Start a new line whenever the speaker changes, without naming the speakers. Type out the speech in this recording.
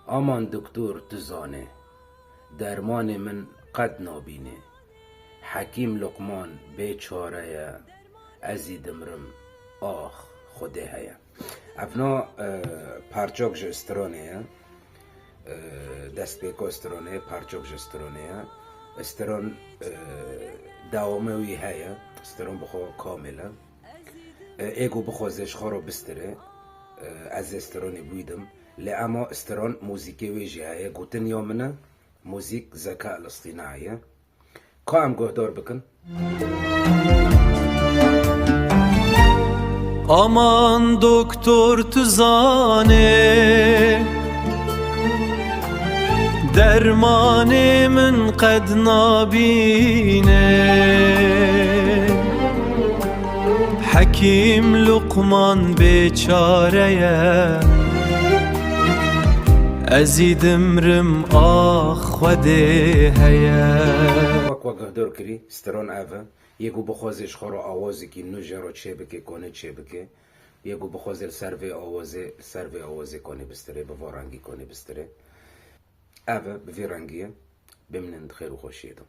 آمان دکتر تزانه درمان من قد نابینه حکیم لقمان بیچاره ازی دمرم آخ خوده هیا. افنا پارچوک جسترونه دست بیکو استرونه پارچوک جسترونه استرون دوامه وی هیا استرون بخو کامله ایگو بخو زش خورو بستره از استرونی بویدم لی اما استرون موزیکی ویجی هیا گوتن یومنه موزیک ذکاء الاصطناعیه که هم گهدار بکن.
Aman doktor tuzane dermanımın qed nabine Hakim Luqman beçareye ezî dimrim ah xwedê heye
وقت گهدار کری استرون اوه یکو بخوازش خورو آوازی که نو جرو چه بکه کنه چه بکه یکو بخوازل سروی آوازه کنه بستره به وارنگی کنه بستره اوه به ویرنگیه بمنند خیر و خوشیدم.